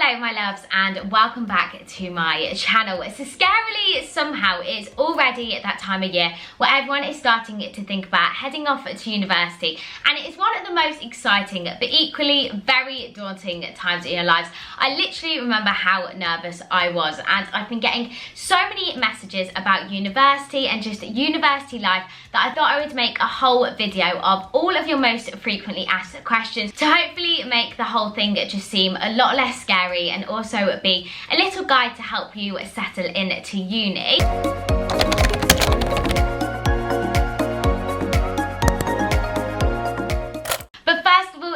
Hello my loves and welcome back to my channel. So scarily somehow it's already at that time of year where everyone is starting to think about heading off to university, and it is one of the most exciting but equally very daunting times in your lives. I literally remember how nervous I was, and I've been getting so many messages about university and just university life that I thought I would make a whole video of all of your most frequently asked questions to hopefully make the whole thing just seem a lot less scary and also be a little guide to help you settle into uni.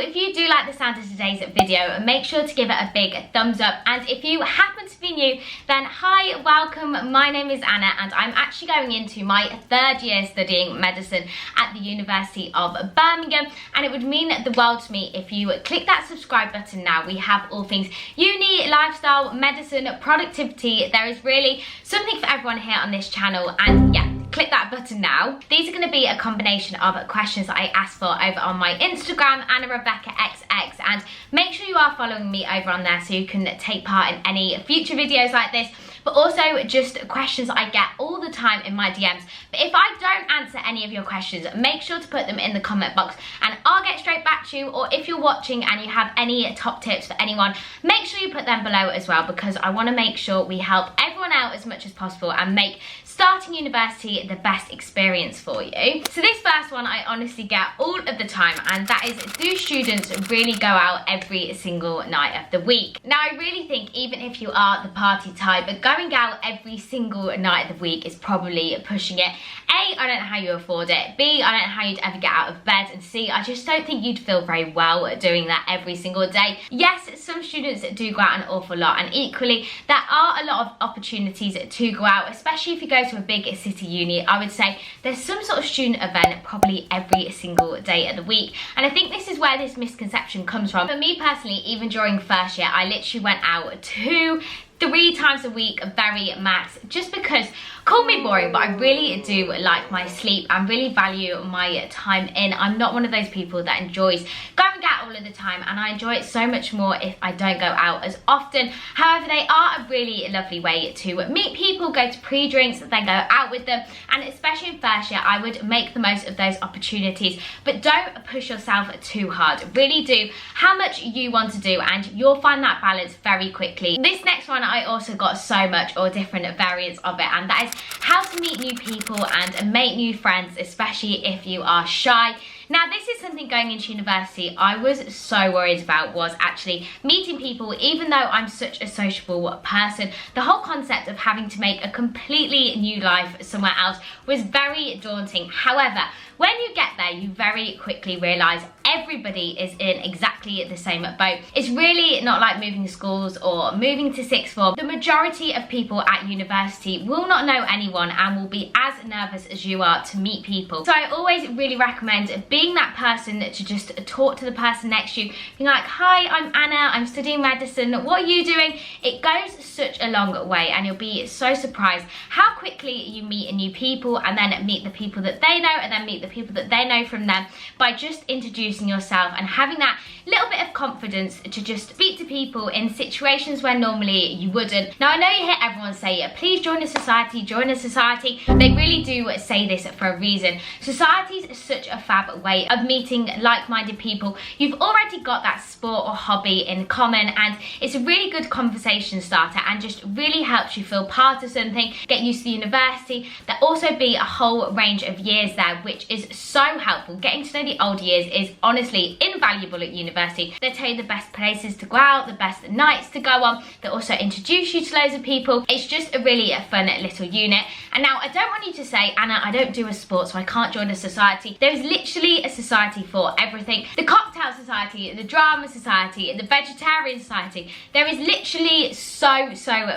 If you do like the sound of today's video, make sure to give it a big thumbs up, and if you happen to be new, then hi, welcome. My name is Anna and I'm actually going into my third year studying medicine at the University of Birmingham, and it would mean the world to me if you click that subscribe button now. We have all things uni, lifestyle, medicine, productivity. There is really something for everyone here on this channel, and yeah, click that button now. These are going to be a combination of questions that I asked for over on my Instagram, AnnaRebeccaXX, and make sure you are following me over on there so you can take part in any future videos like this, but also just questions that I get all the time in my DMs. But if I don't answer any of your questions, make sure to put them in the comment box and I'll get straight back to you. Or if you're watching and you have any top tips for anyone, make sure you put them below as well, because I want to make sure we help everyone out as much as possible and make starting university the best experience for you. So this first one I honestly get all of the time, and that is, do students really go out every single night of the week? Now I really think even if you are the party type, but going out every single night of the week is probably pushing it. A, I don't know how you afford it. B, I don't know how you'd ever get out of bed. And C, I just don't think you'd feel very well doing that every single day. Yes, some students do go out an awful lot, and equally there are a lot of opportunities to go out, especially if you go to a big city uni. I would say there's some sort of student event probably every single day of the week, and I think this is where this misconception comes from. For me personally, even during first year, I literally went out 2-3 times a week, very max, just because, call me boring, but I really do like my sleep and really value my time in. I'm not one of those people that enjoys going out all of the time, and I enjoy it so much more if I don't go out as often. However, they are a really lovely way to meet people, go to pre-drinks, then go out with them, and especially in first year, I would make the most of those opportunities, but don't push yourself too hard. Really do how much you want to do, and you'll find that balance very quickly. This next one I also got so much, or different variants of it, and that is how to meet new people and make new friends, especially if you are shy. Now this is something going into university I was so worried about, was actually meeting people. Even though I'm such a sociable person, the whole concept of having to make a completely new life somewhere else was very daunting. However, when you get there, you very quickly realise everybody is in exactly the same boat. It's really not like moving schools or moving to sixth form. The majority of people at university will not know anyone and will be as nervous as you are to meet people. So I always really recommend being that person to just talk to the person next to you, being like, hi, I'm Anna, I'm studying medicine, what are you doing? It goes such a long way, and you'll be so surprised how quickly you meet new people, and then meet the people that they know, and then meet the people that they know from them, by just introducing yourself and having that little bit of confidence to just speak to people in situations where normally you wouldn't. Now I know you hear everyone say, please join a society, join a society. They really do say this for a reason. Societies are such a fab way of meeting like-minded people. You've already got that sport or hobby in common, and it's a really good conversation starter and just really helps you feel part of something, get used to the university. There'll also be a whole range of years there, which is so helpful. Getting to know the old years is honestly invaluable at university. They tell you the best places to go out, the best nights to go on. They also introduce you to loads of people. It's just a really fun little unit. And now I don't want you to say, Anna, I don't do a sport, so I can't join a society. There is literally a society for everything. The cocktail society, the drama society, the vegetarian society. There is literally so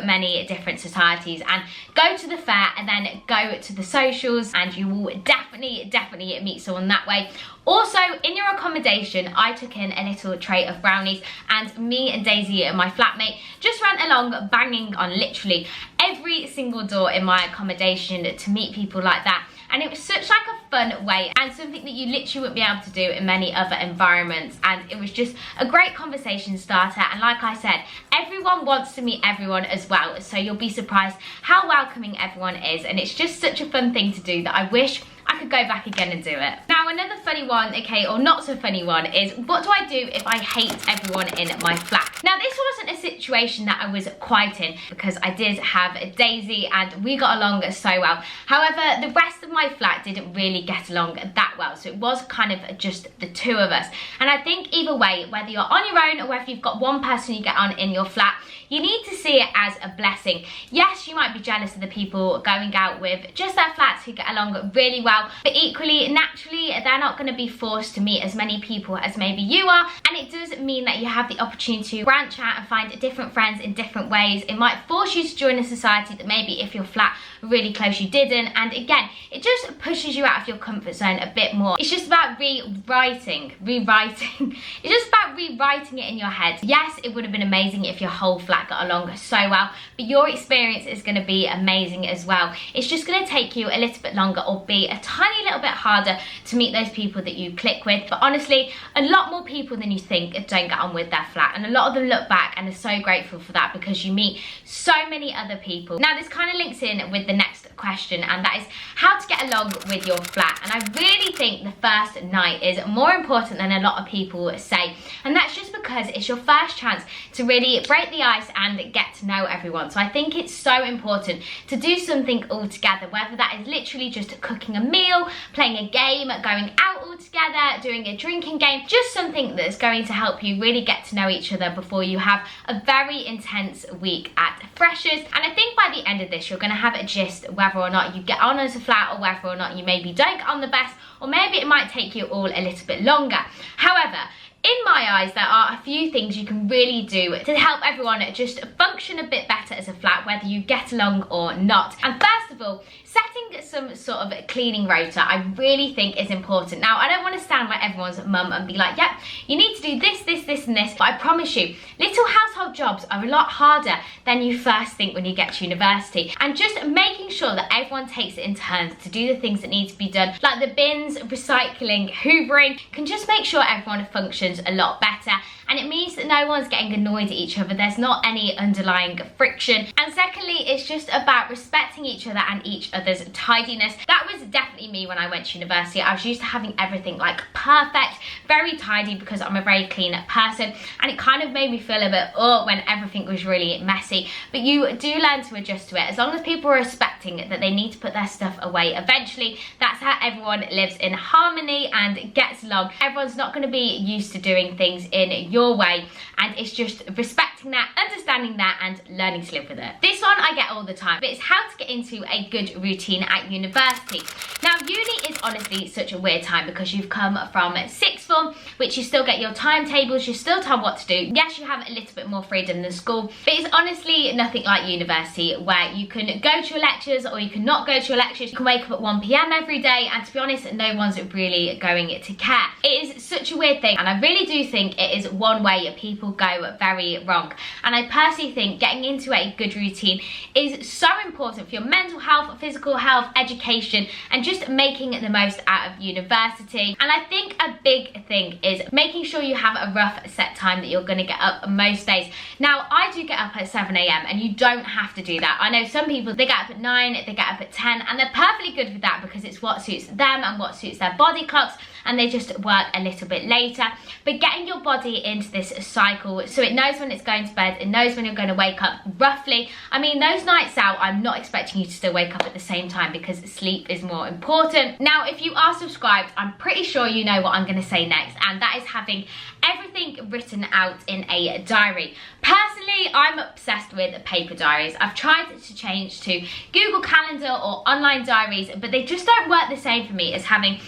many different societies, and go to the fair and then go to the socials, and you will definitely meet someone that way. Also, in your accommodation, I took in a little tray of brownies, and me and Daisy, my flatmate, just ran along banging on literally every single door in my accommodation to meet people like that. and it was such like a fun way and something that you literally wouldn't be able to do in many other environments, and it was just a great conversation starter. And like I said, everyone wants to meet everyone as well, so you'll be surprised how welcoming everyone is, and it's just such a fun thing to do that I wish I could go back again and do it. Now another funny one, okay, or not so funny one, is what do I do if I hate everyone in my flat? Now this wasn't a situation that I was quite in, because I did have a Daisy and we got along so well. However, the rest of my flat didn't really get along that well, so it was kind of just the two of us. And I think either way, whether you're on your own or whether you've got one person you get on in your flat, you need to see it as a blessing. Yes, you might be jealous of the people going out with just their flats who get along really well, but equally, naturally, they're not going to be forced to meet as many people as maybe you are, and it does mean that you have the opportunity to branch out and find different friends in different ways. It might force you to join a society that maybe if your flat were really close you didn't, and again, it just pushes you out of your comfort zone a bit more. It's just about rewriting. It's just about rewriting it in your head. Yes, it would have been amazing if your whole flat got along so well, but your experience is going to be amazing as well. It's just going to take you a little bit longer, or be a tiny little bit harder to meet those people that you click with. But honestly, a lot more people than you think don't get on with their flat, and a lot of them look back and are so grateful for that, because you meet so many other people. Now this kind of links in with the next question, and that is how to get along with your flat. And I really think the first night is more important than a lot of people say, and that's just because it's your first chance to really break the ice and get to know everyone. So I think it's so important to do something all together, whether that is literally just cooking a meal, playing a game, going out all together, doing a drinking game, just something that's going to help you really get to know each other before you have a very intense week at Freshers. And I think by the end of this, you're going to have a gist whether or not you get on as a flat, or whether or not you maybe don't get on the best, or maybe it might take you all a little bit longer. However, in my eyes, there are a few things you can really do to help everyone just function a bit better as a flat, whether you get along or not. And first of all, setting some sort of cleaning rota I really think is important. Now, I don't want to sound like everyone's mum and be like, yep, you need to do this, this, this and this, but I promise you, little household jobs are a lot harder than you first think when you get to university. And just making sure that everyone takes it in turns to do the things that need to be done, like the bins, recycling, hoovering, can just make sure everyone functions a lot better. And it means that no one's getting annoyed at each other. There's not any underlying friction. And secondly, it's just about respecting each other and each other's tidiness. That was definitely me when I went to university. I was used to having everything like perfect, very tidy, because I'm a very clean person. And it kind of made me feel a bit, oh, when everything was really messy. But you do learn to adjust to it. As long as people are respecting that they need to put their stuff away eventually, that's how everyone lives in harmony and gets along. Everyone's not going to be used to doing things in your way, and it's just respecting that, understanding that, and learning to live with it. This one I get all the time, but it's how to get into a good routine at university. Now, uni is honestly such a weird time, because you've come from sixth form, which you still get your timetables, you're still told what to do. Yes, you have a little bit more freedom than school, but it's honestly nothing like university, where you can go to your lectures or you can not go to your lectures. You can wake up at 1 PM every day, and to be honest, no one's really going to care. It is such a weird thing, and I really do think it is one way people go very wrong. And I personally think getting into a good routine is so important for your mental health, physical health, education, and just making the most out of university. And I think a big thing is making sure you have a rough set time that you're going to get up most days. Now, I do get up at 7 AM, and you don't have to do that. I know some people, they get up at 9, they get up at 10, and they're perfectly good with that, because it's what suits them and what suits their body clocks, and they just work a little bit later. But getting your body into this cycle, so it knows when it's going to bed, it knows when you're going to wake up roughly. I mean, those nights out, I'm not expecting you to still wake up at the same time, because sleep is more important. Now, if you are subscribed, I'm pretty sure you know what I'm going to say next, and that is having everything written out in a diary. Personally, I'm obsessed with paper diaries. I've tried to change to Google Calendar or online diaries, but they just don't work the same for me as having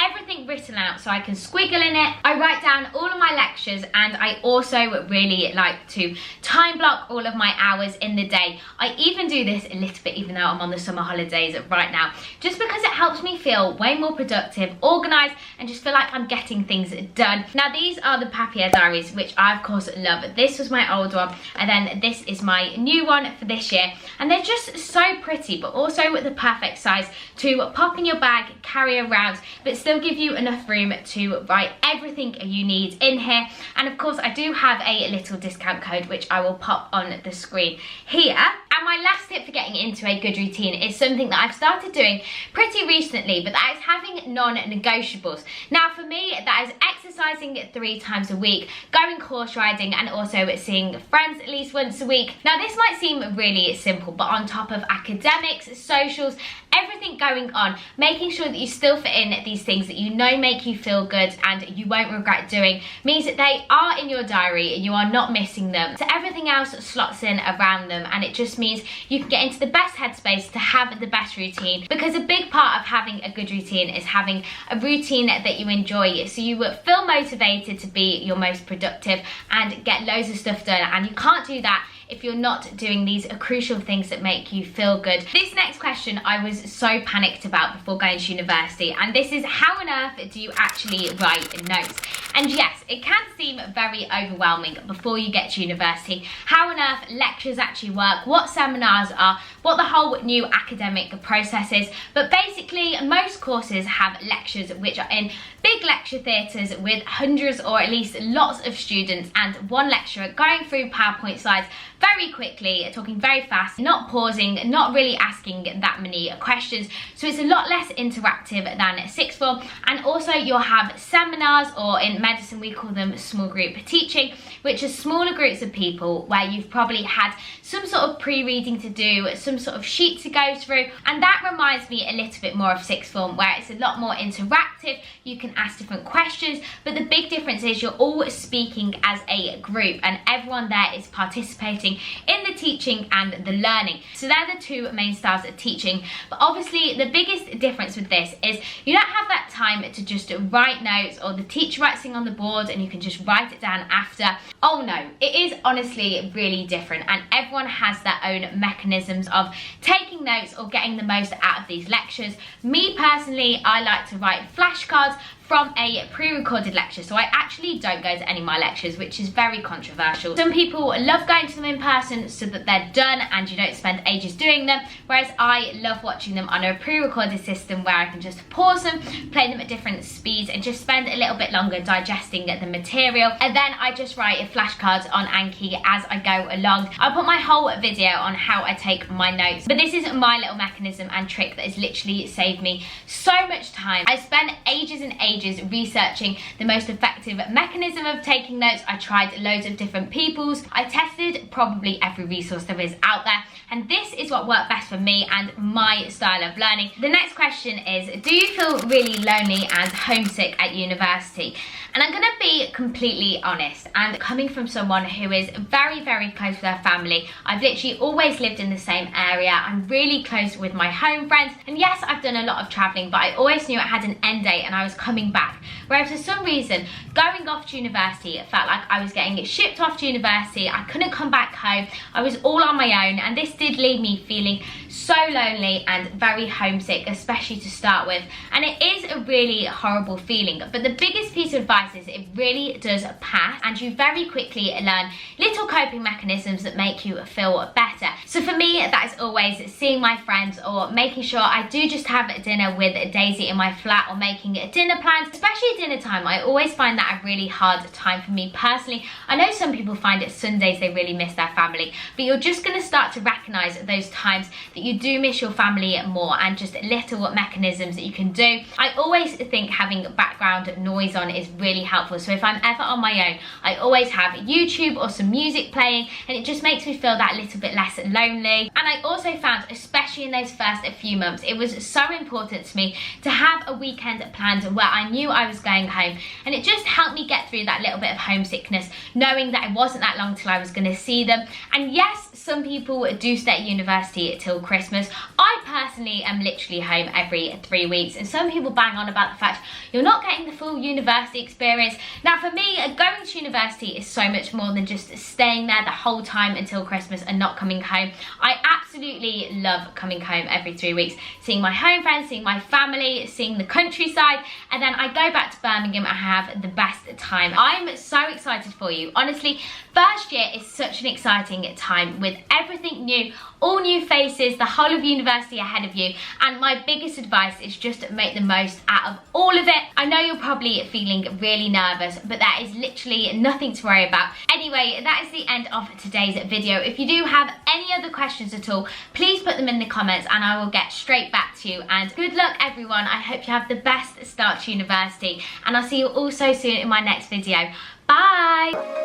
everything written out so I can squiggle in it. I write down all of my lectures, and I also really like to time block all of my hours in the day. I even do this a little bit even though I'm on the summer holidays right now, just because it helps me feel way more productive, organised, and just feel like I'm getting things done. Now these are the papier diaries, which I of course love. This was my old one, and then this is my new one for this year, and they're just so pretty, but also the perfect size to pop in your bag, carry around, but still give you enough room to write everything you need in here. And of course I do have a little discount code which I will pop on the screen here. And my last tip for getting into a good routine is something that I've started doing pretty recently, but that is having non-negotiables. Now for me, that is exercising 3 times a week, going horse riding, and also seeing friends at least once a week. Now this might seem really simple, but on top of academics, socials, everything going on, making sure that you still fit in these things that you know make you feel good and you won't regret doing means that they are in your diary and you are not missing them. So everything else slots in around them, and it just means you can get into the best headspace to have the best routine, because a big part of having a good routine is having a routine that you enjoy, so you will feel motivated to be your most productive and get loads of stuff done. And you can't do that if you're not doing these crucial things that make you feel good. This next question I was so panicked about before going to university, and this is: how on earth do you actually write notes? And yes, it can seem very overwhelming before you get to university, how on earth lectures actually work, what seminars are, what the whole new academic process is. But basically most courses have lectures which are in big lecture theatres with hundreds or at least lots of students, and one lecturer going through PowerPoint slides very quickly, talking very fast, not pausing, not really asking that many questions. So it's a lot less interactive than sixth form. And also you'll have seminars, or in medicine we call them small group teaching, which are smaller groups of people where you've probably had some sort of pre-reading to do, some sort of sheet to go through. And that reminds me a little bit more of sixth form, where it's a lot more interactive. You can ask different questions, but the big difference is you're all speaking as a group and everyone there is participating in the teaching and the learning. So they're the two main styles of teaching. But obviously the biggest difference with this is you don't have that time to just write notes, or the teacher writes thing on the board and you can just write it down after. Oh no, it is honestly really different, and everyone has their own mechanisms of taking notes or getting the most out of these lectures. Me personally, I like to write flashcards from a pre-recorded lecture, so I actually don't go to any of my lectures, which is very controversial. Some people love going to them in person so that they're done and you don't spend ages doing them, whereas I love watching them on a pre-recorded system where I can just pause them, play them at different speeds, and just spend a little bit longer digesting the material. And then I just write flashcards on Anki as I go along. I'll put my whole video on how I take my notes, but this is my little mechanism and trick that has literally saved me so much time. I spent ages and ages researching the most effective mechanism of taking notes. I tried loads of different people's. I tested probably every resource there is out there, and this is what worked best for me and my style of learning. The next question is, do you feel really lonely and homesick at university? And I'm gonna be completely honest, and coming from someone who is very, very close with their family, I've literally always lived in the same area. I'm really close with my home friends, and yes, I've done a lot of traveling, but I always knew it had an end date and I was coming back. Whereas for some reason, going off to university, it felt like I was getting shipped off to university. I couldn't come back home. I was all on my own, and this did leave me feeling so lonely and very homesick, especially to start with. And it is a really horrible feeling, but the biggest piece of advice is it really does pass, and you very quickly learn little coping mechanisms that make you feel better. So for me, that is always seeing my friends, or making sure I do just have dinner with Daisy in my flat, or making dinner plans, especially dinner time. I always find that a really hard time for me personally. I know some people find it Sundays they really miss their family, but you're just going to start to recognise those times that you do miss your family more, and just little mechanisms that you can do. I always think having background noise on is really helpful. So if I'm ever on my own, I always have YouTube or some music playing, and it just makes me feel that little bit less less lonely. And I also found, especially in those first few months, it was so important to me to have a weekend planned where I knew I was going home, and it just helped me get through that little bit of homesickness, knowing that it wasn't that long till I was going to see them. And yes, some people do stay at university till Christmas. I personally am literally home every 3 weeks, and some people bang on about the fact you're not getting the full university experience. Now for me, going to university is so much more than just staying there the whole time until Christmas and not coming home. I absolutely love coming home every 3 weeks, seeing my home friends, seeing my family, seeing the countryside, and then I go back to Birmingham and have the best time. I'm so excited for you. Honestly, first year is such an exciting time with everything new, all new faces, the whole of university ahead of you, and my biggest advice is just make the most out of all of it. I know you're probably feeling really nervous, but that is literally nothing to worry about. Anyway, that is the end of today's video. If you do have any other questions at all, please put them in the comments and I will get straight back to you. And good luck everyone. I hope you have the best start to university, and I'll see you all so soon in my next video. Bye!